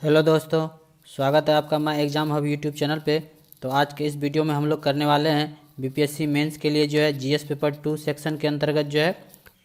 Hello दोस्तों, स्वागत है आपका मैं एग्ज़ाम हब यूट्यूब चैनल पे। तो आज के इस वीडियो में हम लोग करने वाले हैं बीपीएससी मेंस के लिए जो है जीएस पेपर 2 सेक्शन के अंतर्गत जो है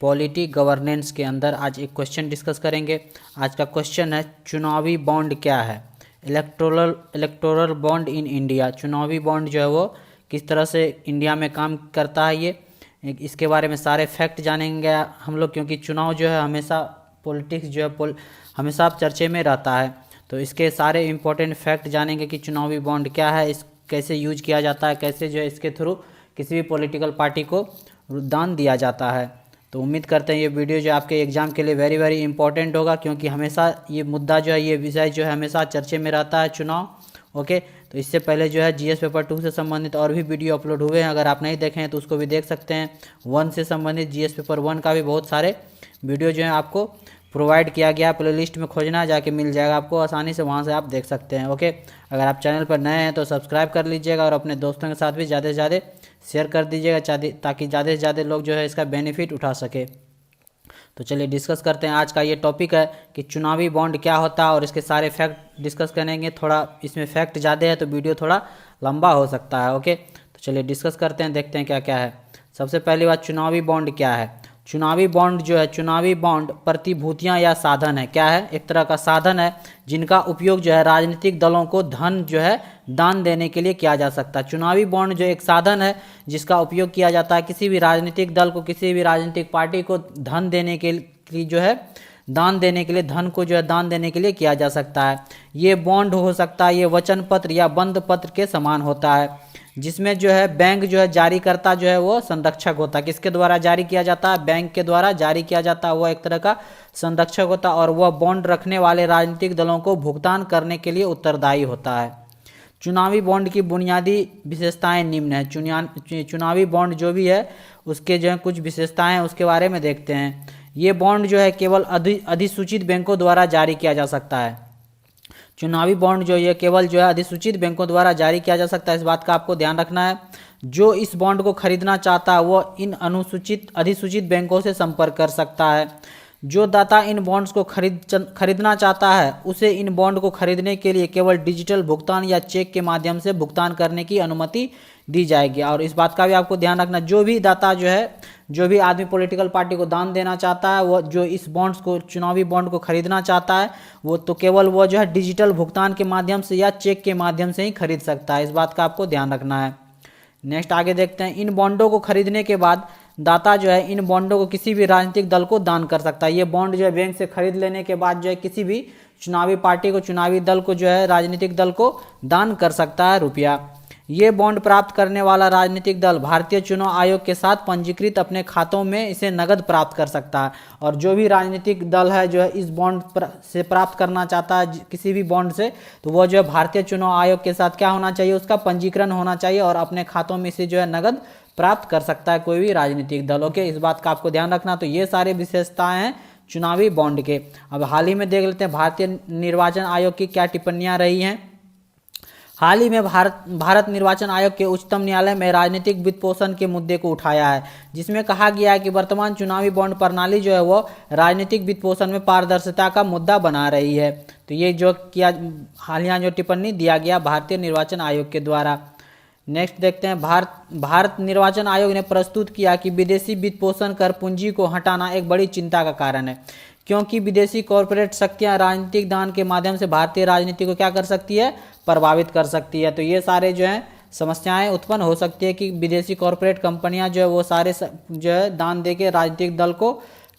पॉलिटी गवर्नेंस के अंदर आज एक क्वेश्चन डिस्कस करेंगे। आज का क्वेश्चन है चुनावी बॉन्ड क्या है। इलेक्टोरल बॉन्ड इन इंडिया, चुनावी बॉन्ड जो है वो किस तरह से इंडिया में काम करता है, ये इसके बारे में सारे फैक्ट जानेंगे हम लोग, क्योंकि चुनाव जो है हमेशा पॉलिटिक्स जो है हमेशा चर्चे में रहता है। तो इसके सारे इम्पोर्टेंट फैक्ट जानेंगे कि चुनावी बॉन्ड क्या है, इस कैसे यूज किया जाता है, कैसे जो है इसके थ्रू किसी भी पॉलिटिकल पार्टी को दान दिया जाता है। तो उम्मीद करते हैं ये वीडियो जो आपके एग्ज़ाम के लिए वेरी वेरी इंपॉर्टेंट होगा, क्योंकि हमेशा ये मुद्दा जो है, ये विषय जो है हमेशा चर्चे में रहता है चुनाव। ओके, तो इससे पहले जो है जीएस पेपर 2 से संबंधित और भी वीडियो अपलोड हुए हैं, अगर आप नहीं देखें हैं तो उसको भी देख सकते हैं। 1 से संबंधित जीएस पेपर 1 का भी बहुत सारे वीडियो जो है आपको प्रोवाइड किया गया, प्लेलिस्ट में खोजना जाके मिल जाएगा आपको आसानी से, वहाँ से आप देख सकते हैं। ओके, अगर आप चैनल पर नए हैं तो सब्सक्राइब कर लीजिएगा और अपने दोस्तों के साथ भी ज़्यादा से ज़्यादा शेयर कर दीजिएगा, ताकि ज़्यादा से ज़्यादा लोग जो है इसका बेनिफिट उठा सके। तो चलिए डिस्कस करते हैं। आज का ये टॉपिक है कि चुनावी बॉन्ड क्या होता है और इसके सारे फैक्ट डिस्कस करेंगे। थोड़ा इसमें फैक्ट ज़्यादा है तो वीडियो थोड़ा लंबा हो सकता है। ओके, तो चलिए डिस्कस करते हैं, देखते हैं क्या क्या है। सबसे पहली बात, चुनावी बॉन्ड क्या है। चुनावी बॉन्ड जो है, चुनावी बॉन्ड प्रतिभूतियां या साधन है। क्या है? एक तरह का साधन है जिनका उपयोग जो है राजनीतिक दलों को धन जो है दान देने के लिए किया जा सकता है। चुनावी बॉन्ड जो एक साधन है जिसका उपयोग किया जाता है किसी भी राजनीतिक दल को, किसी भी राजनीतिक पार्टी को धन देने के लिए जो है दान देने के लिए, धन को जो है दान देने के लिए किया जा सकता है। ये बॉन्ड हो सकता है, ये वचन पत्र या बंद पत्र के समान होता है, जिसमें जो है बैंक जो है जारी करता जो है वो संरक्षक होता है। किसके द्वारा जारी किया जाता है? बैंक के द्वारा जारी किया जाता है। वह एक तरह का संरक्षक होता है और वह बॉन्ड रखने वाले राजनीतिक दलों को भुगतान करने के लिए उत्तरदायी होता है। चुनावी बॉन्ड की बुनियादी विशेषताएं निम्न है। चुनावी बॉन्ड जो भी है उसके जो है कुछ विशेषताएं उसके बारे में देखते हैं। ये बॉन्ड जो है केवल अधिसूचित बैंकों द्वारा जारी किया जा सकता है। चुनावी बॉन्ड जो ये केवल जो है अधिसूचित बैंकों द्वारा जारी किया जा सकता है, इस बात का आपको ध्यान रखना है। जो इस बॉन्ड को खरीदना चाहता है वो इन अधिसूचित बैंकों से संपर्क कर सकता है। जो दाता इन बॉन्ड्स को खरीदना चाहता है उसे इन बॉन्ड को खरीदने के लिए केवल डिजिटल भुगतान या चेक के माध्यम से भुगतान करने की अनुमति दी जाएगी। और इस बात का भी आपको ध्यान रखना, जो भी दाता जो है, जो भी आदमी पॉलिटिकल पार्टी को दान देना चाहता है, वो जो इस बॉन्ड्स को, चुनावी बॉन्ड को खरीदना चाहता है, वो तो केवल वो जो है डिजिटल भुगतान के माध्यम से या चेक के माध्यम से ही खरीद सकता है। इस बात का आपको ध्यान रखना है। नेक्स्ट आगे देखते हैं। इन बॉन्डों को खरीदने के बाद दाता जो है इन बॉन्डों को किसी भी राजनीतिक दल को दान कर सकता है। ये बॉन्ड जो है बैंक से खरीद लेने के बाद जो है किसी भी चुनावी पार्टी को, चुनावी दल को जो है, राजनीतिक दल को दान कर सकता है रुपया। ये बॉन्ड प्राप्त करने वाला राजनीतिक दल भारतीय चुनाव आयोग के साथ पंजीकृत अपने खातों में इसे नगद प्राप्त कर सकता है। और जो भी राजनीतिक दल है जो है इस बॉन्ड से प्राप्त करना चाहता है किसी भी बॉन्ड से, तो वो जो है भारतीय चुनाव आयोग के साथ क्या होना चाहिए? उसका पंजीकरण होना चाहिए और अपने खातों में इसे जो है नगद प्राप्त कर सकता है कोई भी राजनीतिक दल। ओके, इस बात का आपको ध्यान रखना। तो ये सारे विशेषताएं हैं चुनावी बॉन्ड के। अब हाल ही में देख लेते हैं भारतीय निर्वाचन आयोग की क्या टिप्पणियां रही हैं। हाल ही में भारत निर्वाचन आयोग के उच्चतम न्यायालय में राजनीतिक वित्तपोषण के मुद्दे को उठाया है, जिसमें कहा गया है कि वर्तमान चुनावी बॉन्ड प्रणाली जो है वो राजनीतिक वित्तपोषण में पारदर्शिता का मुद्दा बना रही है। तो ये जो किया हालिया जो टिप्पणी दिया गया भारतीय निर्वाचन आयोग के द्वारा। नेक्स्ट देखते हैं। भारत निर्वाचन आयोग ने प्रस्तुत किया कि विदेशी वित्तपोषण कर पूंजी को हटाना एक बड़ी चिंता का कारण है, क्योंकि विदेशी कॉरपोरेट शक्तियां राजनीतिक दान के माध्यम से भारतीय राजनीति को क्या कर सकती है? प्रभावित कर सकती है। तो ये सारे जो है समस्याएं उत्पन्न हो सकती है कि विदेशी कॉरपोरेट कंपनियां जो है वो सारे जो है दान दे के राजनीतिक दल को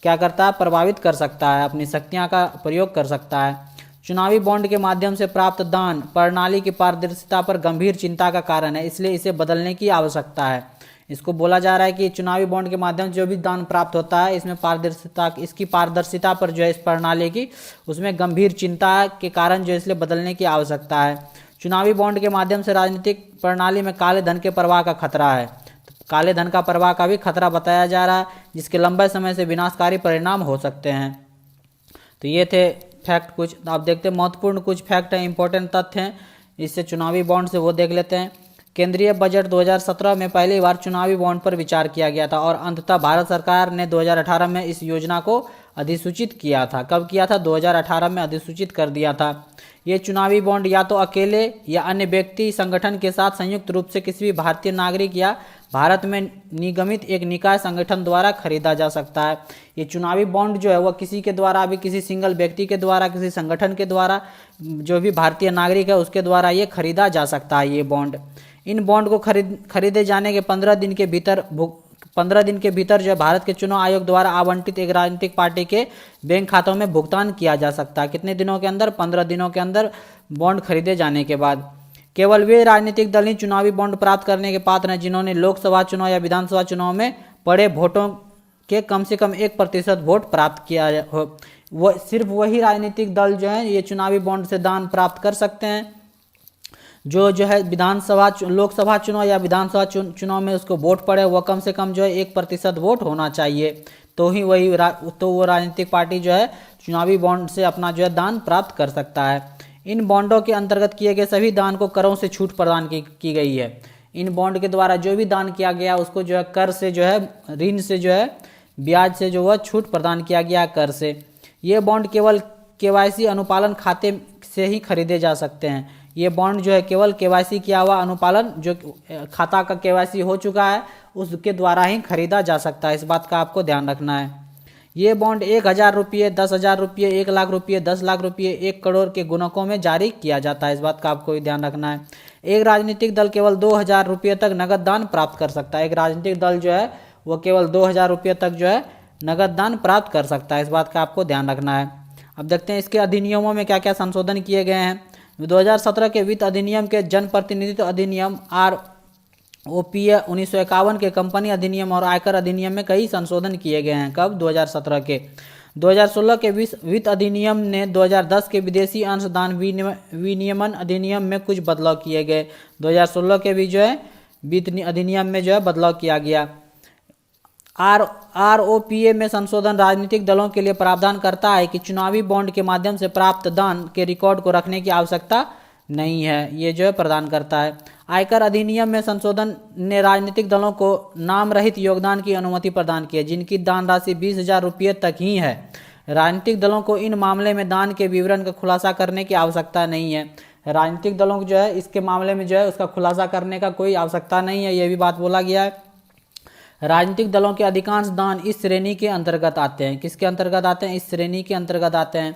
क्या करता है? प्रभावित कर सकता है, अपनी शक्तियां का प्रयोग कर सकता है। चुनावी बॉन्ड के माध्यम से प्राप्त दान प्रणाली की पारदर्शिता पर गंभीर चिंता का कारण है, इसलिए इसे बदलने की आवश्यकता है। इसको बोला जा रहा है कि चुनावी बॉन्ड के माध्यम से जो भी दान प्राप्त होता है, इसमें पारदर्शिता, इसकी पारदर्शिता पर जो है इस प्रणाली की, उसमें गंभीर चिंता के कारण जो है इसलिए बदलने की आवश्यकता है। चुनावी बॉन्ड के माध्यम से राजनीतिक प्रणाली में काले धन के प्रवाह का खतरा है। तो काले धन का प्रवाह का भी खतरा बताया जा रहा है, जिसके लंबे समय से विनाशकारी परिणाम हो सकते हैं। तो ये थे फैक्ट कुछ। आप देखते हैं महत्वपूर्ण कुछ फैक्ट हैं, इंपॉर्टेंट तथ्य हैं इससे चुनावी बॉन्ड से, वो देख लेते हैं। केंद्रीय बजट 2017 में पहली बार चुनावी बॉन्ड पर विचार किया गया था और अंततः भारत सरकार ने 2018 में इस योजना को अधिसूचित किया था। कब किया था? 2018 में अधिसूचित कर दिया था। ये चुनावी बॉन्ड या तो अकेले या अन्य व्यक्ति संगठन के साथ संयुक्त रूप से किसी भी भारतीय नागरिक या भारत में निगमित एक निकाय संगठन द्वारा खरीदा जा सकता है। ये चुनावी बॉन्ड जो है वह किसी के द्वारा भी, किसी सिंगल व्यक्ति के द्वारा, किसी संगठन के द्वारा, जो भी भारतीय नागरिक है उसके द्वारा ये खरीदा जा सकता है ये बॉन्ड। इन बॉन्ड को खरीदे जाने के 15 दिन के भीतर जो भारत के चुनाव आयोग द्वारा आवंटित एक राजनीतिक पार्टी के बैंक खातों में भुगतान किया जा सकता है। कितने दिनों के अंदर? 15 दिनों के अंदर बॉन्ड खरीदे जाने के बाद। केवल वे राजनीतिक दल ही चुनावी बॉन्ड प्राप्त करने के पात्र हैं जिन्होंने लोकसभा चुनाव या विधानसभा चुनाव में पड़े वोटों के कम से कम 1% वोट प्राप्त किया हो। वो सिर्फ वही राजनीतिक दल जो है ये चुनावी बॉन्ड से दान प्राप्त कर सकते हैं जो है लोकसभा चुनाव या विधानसभा चुनाव में उसको वोट पड़े, वह कम से कम जो है 1% वोट होना चाहिए, तो ही वो राजनीतिक पार्टी जो है चुनावी बॉन्ड से अपना जो है दान प्राप्त कर सकता है। इन बॉन्डों के अंतर्गत किए गए सभी दान को करों से छूट प्रदान की गई है। इन बॉन्ड के द्वारा जो भी दान किया गया उसको जो है कर से जो है, ऋण से जो है, ब्याज से जो है छूट प्रदान किया गया कर से। ये बॉन्ड केवल केवाईसी अनुपालन खाते से ही खरीदे जा सकते हैं। ये बॉन्ड जो है केवल केवाईसी किया हुआ अनुपालन, जो खाता का केवाईसी हो चुका है उसके द्वारा ही खरीदा जा सकता है। इस बात का आपको ध्यान रखना है। ये बॉन्ड 1000 रुपये, 10,000 रुपये, 1 लाख रुपये, 10 लाख रुपये, 1 करोड़ के गुणकों में जारी किया जाता है। इस बात का आपको ध्यान रखना है। एक राजनीतिक दल केवल 2000 रुपये तक नगद दान प्राप्त कर सकता है। एक राजनीतिक दल जो है वो केवल 2000 रुपये तक जो है नगद दान प्राप्त कर सकता है। इस बात का आपको ध्यान रखना है। अब देखते हैं इसके अधिनियमों में क्या क्या संशोधन किए गए हैं। 2017 के वित्त अधिनियम के जनप्रतिनिधित्व अधिनियम ROPA 1951 के कंपनी अधिनियम और आयकर अधिनियम में कई संशोधन किए गए हैं। कब? 2017 के। 2016 के वित्त अधिनियम ने 2010 के विदेशी अंशदान विनियमन अधिनियम में कुछ बदलाव किए गए। 2016 के भी जो है वित्त अधिनियम में जो है बदलाव किया गया। ROPA में संशोधन राजनीतिक दलों के लिए प्रावधान करता है कि चुनावी बॉन्ड के माध्यम से प्राप्त दान के रिकॉर्ड को रखने की आवश्यकता नहीं है, ये जो है प्रदान करता है। आयकर अधिनियम में संशोधन ने राजनीतिक दलों को नाम रहित योगदान की अनुमति प्रदान की है जिनकी दान राशि 20,000 रुपये तक ही है। राजनीतिक दलों को इन मामले में दान के विवरण का खुलासा करने की आवश्यकता नहीं है। राजनीतिक दलों को जो है इसके मामले में जो है उसका खुलासा करने का कोई आवश्यकता नहीं है, ये भी बात बोला गया है। राजनीतिक दलों के अधिकांश दान इस श्रेणी के अंतर्गत आते हैं। किसके अंतर्गत आते हैं? इस श्रेणी के अंतर्गत आते हैं।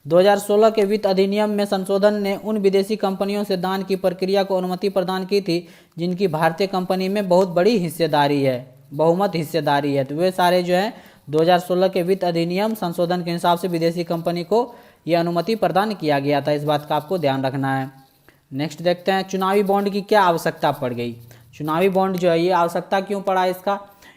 2016 के वित्त अधिनियम में संशोधन ने उन विदेशी कंपनियों से दान की प्रक्रिया को अनुमति प्रदान की थी जिनकी भारतीय कंपनी में बहुत बड़ी हिस्सेदारी है, बहुमत हिस्सेदारी है। तो वे सारे जो है 2016 के वित्त अधिनियम संशोधन के हिसाब से विदेशी कंपनी को यह अनुमति प्रदान किया गया था। इस बात का आपको ध्यान रखना है। नेक्स्ट देखते हैं चुनावी बॉन्ड की क्या आवश्यकता पड़ गई। चुनावी बॉन्ड जो है ये आवश्यकता क्यों पड़ा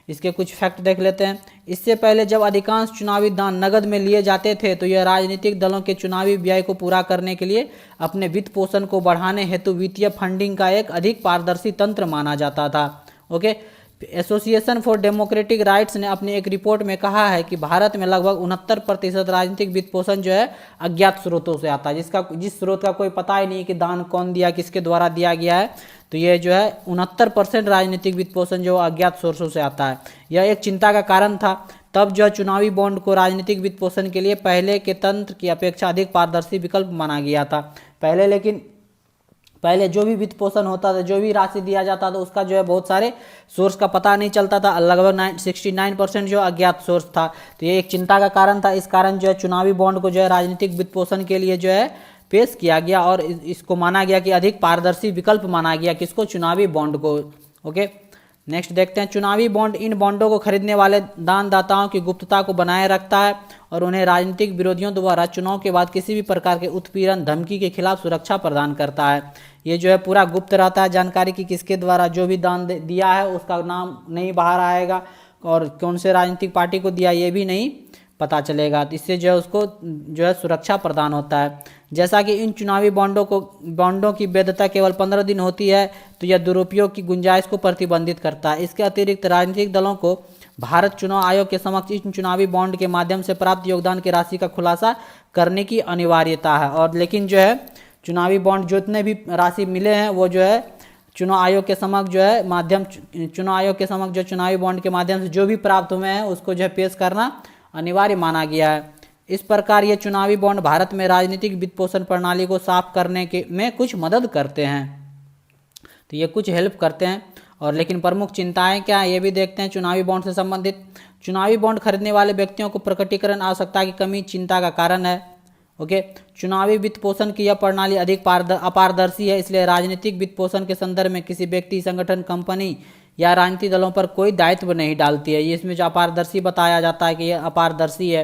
इसके कुछ फैक्ट देख लेते हैं। इससे पहले जब अधिकांश चुनावी दान नगद में लिए जाते थे तो यह राजनीतिक दलों के चुनावी व्यय को पूरा करने के लिए अपने वित्त पोषण को बढ़ाने हेतु वित्तीय फंडिंग का एक अधिक पारदर्शी तंत्र माना जाता था। Okay, association for democratic rights ने अपनी एक रिपोर्ट में कहा है कि भारत में लगभग 69% राजनीतिक वित्त पोषण जो है अज्ञात स्रोतों से आता है, जिस स्रोत का कोई पता ही नहीं कि दान कौन दिया, किसके द्वारा दिया गया है। तो ये जो है 69% राजनीतिक वित्त पोषण जो अज्ञात सोर्सों से आता है। यह एक चिंता का कारण था। तब जो चुनावी बॉन्ड को राजनीतिक वित्त पोषण के लिए पहले के तंत्र की अपेक्षा अधिक पारदर्शी विकल्प माना गया था। पहले जो भी वित्त पोषण होता था, जो भी राशि दिया जाता था, उसका जो है बहुत सारे सोर्स का पता नहीं चलता था। लगभग 69% जो अज्ञात सोर्स था। तो ये एक चिंता का कारण था। इस कारण जो है चुनावी बॉन्ड को जो है राजनीतिक वित्त पोषण के लिए जो है पेश किया गया और इसको माना गया कि अधिक पारदर्शी विकल्प माना गया। किसको? चुनावी बॉन्ड को। ओके, नेक्स्ट देखते हैं चुनावी बॉन्ड इन बॉन्डों को खरीदने वाले दानदाताओं की गुप्तता को बनाए रखता है और उन्हें राजनीतिक विरोधियों द्वारा चुनाव के बाद किसी भी प्रकार के उत्पीड़न धमकी के खिलाफ सुरक्षा प्रदान करता है। ये जो है पूरा गुप्त रहता है जानकारी की किसके द्वारा जो भी दान दिया है उसका नाम नहीं बाहर आएगा और कौन से राजनीतिक पार्टी को दिया ये भी नहीं पता चलेगा। तो इससे जो है उसको जो है सुरक्षा प्रदान होता है। जैसा कि इन चुनावी बॉन्डों की वैधता केवल 15 दिन होती है तो यह दुरुपयोग की गुंजाइश को प्रतिबंधित करता है। इसके अतिरिक्त राजनीतिक दलों को भारत चुनाव आयोग के समक्ष इन चुनावी बॉन्ड के माध्यम से प्राप्त योगदान की राशि का खुलासा करने की अनिवार्यता है। और लेकिन जो है चुनावी बॉन्ड जितने भी राशि मिले हैं वो जो है चुनाव आयोग के समक्ष जो है चुनाव आयोग के समक्ष जो चुनावी बॉन्ड के माध्यम से जो भी प्राप्त हुए हैं उसको जो है पेश करना अनिवार्य माना गया है। इस प्रकार ये चुनावी बॉन्ड भारत में राजनीतिक वित्त पोषण प्रणाली को साफ करने के में कुछ मदद करते हैं। तो ये कुछ हेल्प करते हैं। और लेकिन प्रमुख चिंताएं क्या है ये भी देखते हैं चुनावी बॉन्ड से संबंधित। चुनावी बॉन्ड खरीदने वाले व्यक्तियों को प्रकटीकरण आवश्यकता की कमी चिंता का कारण है। ओके, चुनावी वित्त पोषण की यह प्रणाली अधिक अपारदर्शी है, इसलिए राजनीतिक वित्त पोषण के संदर्भ में किसी व्यक्ति, संगठन, कंपनी या राजनीतिक दलों पर कोई दायित्व नहीं डालती है। ये इसमें जो अपारदर्शी बताया जाता है कि यह अपारदर्शी है,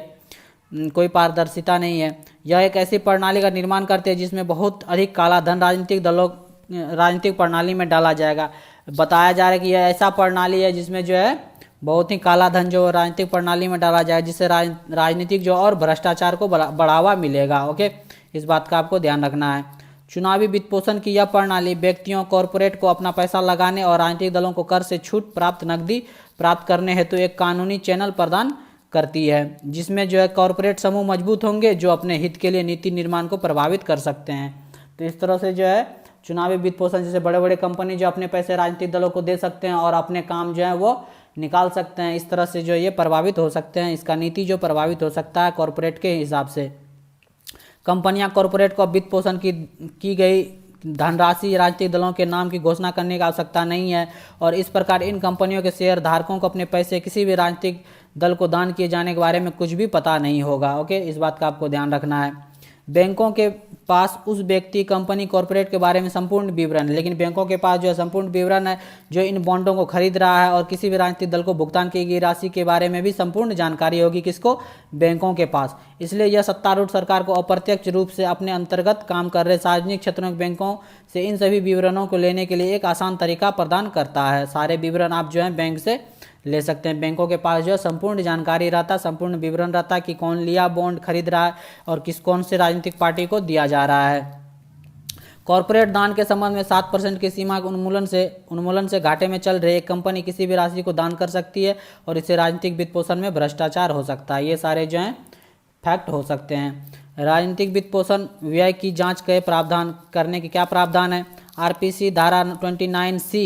कोई पारदर्शिता नहीं है। यह एक ऐसी प्रणाली का निर्माण करते हैं जिसमें बहुत अधिक काला धन राजनीतिक प्रणाली में डाला जाएगा। बताया जा रहा है कि यह ऐसा प्रणाली है जिसमें जो है बहुत ही काला धन जो राजनीतिक प्रणाली में डाला जाए, जिससे राजनीतिक जो और भ्रष्टाचार को बढ़ावा मिलेगा। ओके, इस बात का आपको ध्यान रखना है। चुनावी वित्त पोषण की यह प्रणाली व्यक्तियों, कॉरपोरेट को अपना पैसा लगाने और राजनीतिक दलों को कर से छूट प्राप्त नकदी प्राप्त करने हेतु एक कानूनी चैनल प्रदान करती है, जिसमें जो है कॉरपोरेट समूह मजबूत होंगे जो अपने हित के लिए नीति निर्माण को प्रभावित कर सकते हैं। तो इस तरह से जो है चुनावी वित्त पोषण, जैसे बड़े बड़े कंपनी जो अपने पैसे राजनीतिक दलों को दे सकते हैं और अपने काम जो है वो निकाल सकते हैं, इस तरह से जो ये प्रभावित हो सकते हैं। इसका नीति जो प्रभावित हो सकता है कॉरपोरेट के हिसाब से। कंपनियां कॉरपोरेट को वित्त पोषण की गई धनराशि राजनीतिक दलों के नाम की घोषणा करने की आवश्यकता नहीं है, और इस प्रकार इन कंपनियों के शेयर धारकों को अपने पैसे किसी भी राजनीतिक दल को दान किए जाने के बारे में कुछ भी पता नहीं होगा। ओके, इस बात का आपको ध्यान रखना है। बैंकों के पास उस व्यक्ति, कंपनी, कॉरपोरेट के बारे में संपूर्ण विवरण, लेकिन बैंकों के पास जो है संपूर्ण विवरण है जो इन बॉन्डों को खरीद रहा है, और किसी भी राजनीतिक दल को भुगतान की गई राशि के बारे में भी संपूर्ण जानकारी होगी किसको, बैंकों के पास। इसलिए यह सत्तारूढ़ सरकार को अप्रत्यक्ष रूप से अपने अंतर्गत काम कर रहे सार्वजनिक क्षेत्रों के बैंकों से इन सभी विवरणों को लेने के लिए एक आसान तरीका प्रदान करता है। सारे विवरण आप जो है बैंक से ले सकते हैं। बैंकों के पास जो है संपूर्ण जानकारी रहता, संपूर्ण विवरण रहता कि कौन लिया, बॉन्ड खरीद रहा है और कौन से राजनीतिक पार्टी को दिया जा रहा है। कॉरपोरेट दान के संबंध में 7% की सीमा के उन्मूलन से घाटे में चल रही एक कंपनी किसी भी राशि को दान कर सकती है और इससे राजनीतिक वित्त पोषण में भ्रष्टाचार हो सकता है। ये सारे जो हैं फैक्ट हो सकते हैं। राजनीतिक वित्त पोषण व्यय की जांच के प्रावधान करने के क्या प्रावधान है। आरपीसी धारा 29C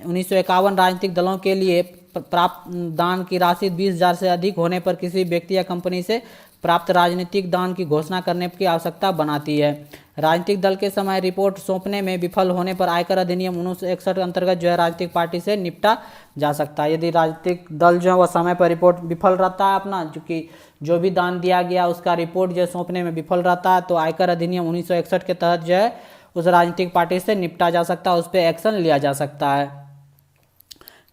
1951 राजनीतिक दलों के लिए प्राप्त दान की राशि 20,000 से अधिक होने पर किसी व्यक्ति या कंपनी से प्राप्त राजनीतिक दान की घोषणा करने की आवश्यकता बनाती है। राजनीतिक दल के समय रिपोर्ट सौंपने में विफल होने पर आयकर अधिनियम 1961 के अंतर्गत जो है राजनीतिक पार्टी से निपटा जा सकता है। यदि राजनीतिक दल जो है वह समय पर रिपोर्ट विफल रहता है अपना, जो भी दान दिया गया उसका रिपोर्ट जो सौंपने में विफल रहता है, तो आयकर अधिनियम 1961 के तहत जो है उस राजनीतिक पार्टी से निपटा जा सकता है, उस पर एक्शन लिया जा सकता है।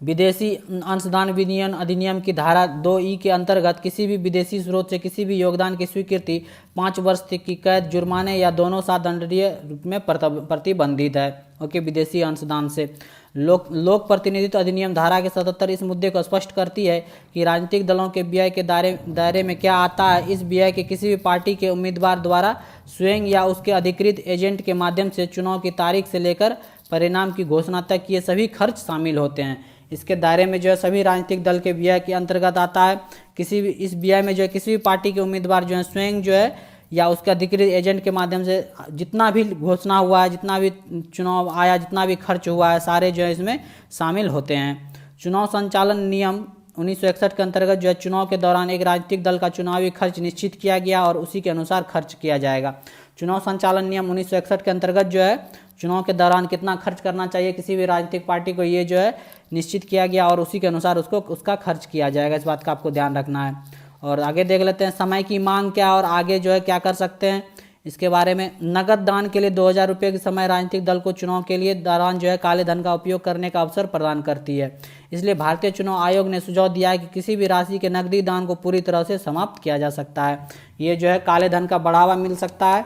विदेशी अंशदान विनियमन अधिनियम की धारा 2E के अंतर्गत किसी भी विदेशी स्रोत से किसी भी योगदान की स्वीकृति 5 वर्ष की कैद, जुर्माने या दोनों साथ दंडनीय रूप में प्रतिबंधित है। ओके, विदेशी अंशदान से। लोक प्रतिनिधित्व अधिनियम धारा के 77 इस मुद्दे को स्पष्ट करती है कि राजनीतिक दलों के व्यय के दायरे में क्या आता है। इस व्यय के किसी भी पार्टी के उम्मीदवार द्वारा स्वयं या उसके अधिकृत एजेंट के माध्यम से चुनाव की तारीख से लेकर परिणाम की घोषणा तक ये सभी खर्च शामिल होते हैं। इसके दायरे में जो है सभी राजनीतिक दल के व्यय के अंतर्गत आता है। इस व्यय में जो है किसी भी पार्टी के उम्मीदवार जो है स्वयं जो है या उसके अधिकृत एजेंट के माध्यम से जितना भी घोषणा हुआ है, जितना भी चुनाव आया, जितना भी खर्च हुआ है, सारे जो है इसमें शामिल होते हैं। चुनाव संचालन नियम 1961 के अंतर्गत जो है चुनाव के दौरान एक राजनीतिक दल का चुनावी खर्च निश्चित किया गया और उसी के अनुसार खर्च किया जाएगा। चुनाव संचालन नियम 1961 के अंतर्गत जो है चुनाव के दौरान कितना खर्च करना चाहिए किसी भी राजनीतिक पार्टी को, ये जो है निश्चित किया गया और उसी के अनुसार उसका खर्च किया जाएगा। इस बात का आपको ध्यान रखना है। और आगे देख लेते हैं समय की मांग क्या और आगे जो है क्या कर सकते हैं इसके बारे में। नगद दान के लिए 2,000 रुपये के समय राजनीतिक दल को चुनाव के लिए दौरान जो है काले धन का उपयोग करने का अवसर प्रदान करती है। इसलिए भारतीय चुनाव आयोग ने सुझाव दिया है कि किसी भी राशि के नकदी दान को पूरी तरह से समाप्त किया जा सकता है। ये जो है काले धन का बढ़ावा मिल सकता है,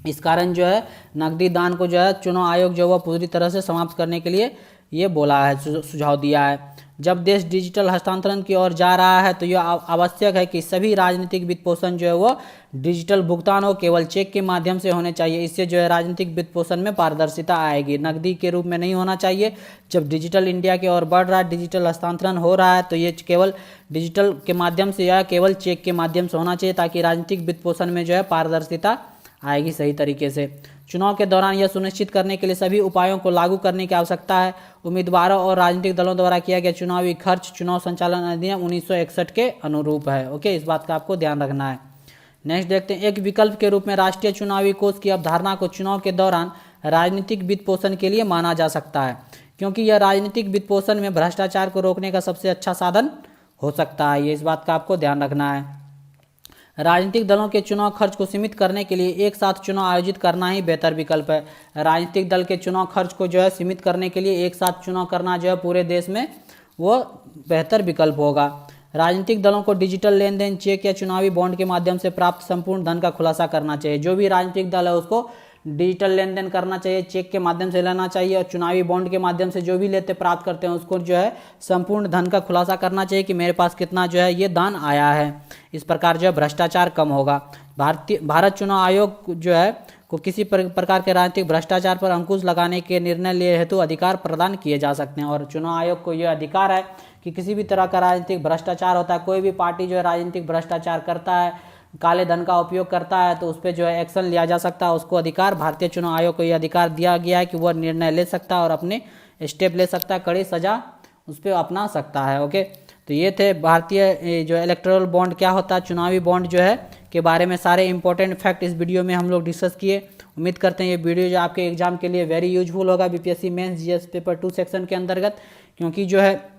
इस कारण जो है नकदी दान को जो है चुनाव आयोग जो है पूरी तरह से समाप्त करने के लिए ये बोला है, सुझाव दिया है। जब देश डिजिटल हस्तांतरण की ओर जा रहा है तो यह आवश्यक है कि सभी राजनीतिक वित्त पोषण जो है वो डिजिटल भुगतान हो, केवल चेक के माध्यम से होने चाहिए। इससे जो है राजनीतिक वित्त पोषण में पारदर्शिता आएगी, नकदी के रूप में नहीं होना चाहिए। जब डिजिटल इंडिया की ओर बढ़ रहा है, डिजिटल हस्तांतरण हो रहा है, तो ये केवल डिजिटल के माध्यम से या केवल चेक के माध्यम से होना चाहिए ताकि राजनीतिक वित्त पोषण में जो है पारदर्शिता आएगी सही तरीके से। चुनाव के दौरान यह सुनिश्चित करने के लिए सभी उपायों को लागू करने की आवश्यकता है। उम्मीदवारों और राजनीतिक दलों द्वारा किया गया चुनावी खर्च चुनाव संचालन अधिनियम 1961 के अनुरूप है। ओके, इस बात का आपको ध्यान रखना है। नेक्स्ट देखते हैं, एक विकल्प के रूप में राष्ट्रीय चुनावी कोष की अवधारणा को चुनाव के दौरान राजनीतिक वित्त पोषण के लिए माना जा सकता है, क्योंकि यह राजनीतिक वित्त पोषण में भ्रष्टाचार को रोकने का सबसे अच्छा साधन हो सकता है। ये इस बात का आपको ध्यान रखना है। राजनीतिक दलों के चुनाव खर्च को सीमित करने के लिए एक साथ चुनाव आयोजित करना ही बेहतर विकल्प है। राजनीतिक दल के चुनाव खर्च को जो है सीमित करने के लिए एक साथ चुनाव करना जो है पूरे देश में वो बेहतर विकल्प होगा। राजनीतिक दलों को डिजिटल लेन देन, चेक या चुनावी बॉन्ड के माध्यम से प्राप्त संपूर्ण धन का खुलासा करना चाहिए। जो भी राजनीतिक दल है उसको डिजिटल लेन देन करना चाहिए, चेक के माध्यम से लेना चाहिए और चुनावी बॉन्ड के माध्यम से जो भी लेते प्राप्त करते हैं उसको जो है संपूर्ण धन का खुलासा करना चाहिए कि मेरे पास कितना जो है ये दान आया है। इस प्रकार जो है भ्रष्टाचार कम होगा। भारत चुनाव आयोग जो है को किसी प्रकार के राजनीतिक भ्रष्टाचार पर अंकुश लगाने के निर्णय लिए हेतु अधिकार प्रदान किए जा सकते हैं। और चुनाव आयोग को यह अधिकार है कि किसी भी तरह का राजनीतिक भ्रष्टाचार होता है, कोई भी पार्टी जो है राजनीतिक भ्रष्टाचार करता है, काले धन का उपयोग करता है, तो उस पर जो है एक्शन लिया जा सकता है। उसको अधिकार, भारतीय चुनाव आयोग को यह अधिकार दिया गया है कि वह निर्णय ले सकता है और अपने स्टेप ले सकता है, कड़ी सजा उस पर अपना सकता है। ओके, तो ये थे भारतीय जो इलेक्टोरल बॉन्ड क्या होता है, चुनावी बॉन्ड जो है के बारे में सारे इंपॉर्टेंट फैक्ट इस वीडियो में हम लोग डिस्कस किए। उम्मीद करते हैं ये वीडियो जो आपके एग्जाम के लिए वेरी यूजफुल होगा BPSC mains GS paper 2 section के अंतर्गत, क्योंकि जो है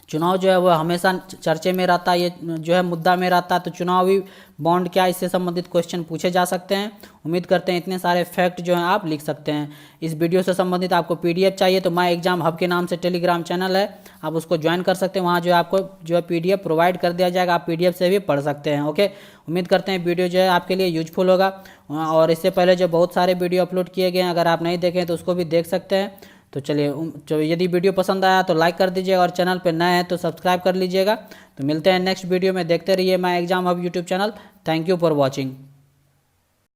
चुनाव जो है वह हमेशा चर्चे में रहता है, ये जो है मुद्दा में रहता है। तो चुनावी बॉन्ड क्या, इससे संबंधित क्वेश्चन पूछे जा सकते हैं। उम्मीद करते हैं इतने सारे फैक्ट जो हैं आप लिख सकते हैं। इस वीडियो से संबंधित आपको पीडीएफ चाहिए तो माय एग्जाम हब के नाम से टेलीग्राम चैनल है, आप उसको ज्वाइन कर सकते हैं। वहाँ जो है आपको जो है पीडीएफ प्रोवाइड कर दिया जाएगा, आप पीडीएफ से भी पढ़ सकते हैं। ओके, उम्मीद करते हैं वीडियो जो है आपके लिए यूजफुल होगा। और इससे पहले जो बहुत सारे वीडियो अपलोड किए गए हैं, अगर आप नहीं देखें तो उसको भी देख सकते हैं। तो चलिए, यदि वीडियो पसंद आया तो लाइक कर दीजिएगा और चैनल पे नए हैं तो सब्सक्राइब कर लीजिएगा। तो मिलते हैं नेक्स्ट वीडियो में, देखते रहिए my exam hub YouTube channel. Thank you for watching.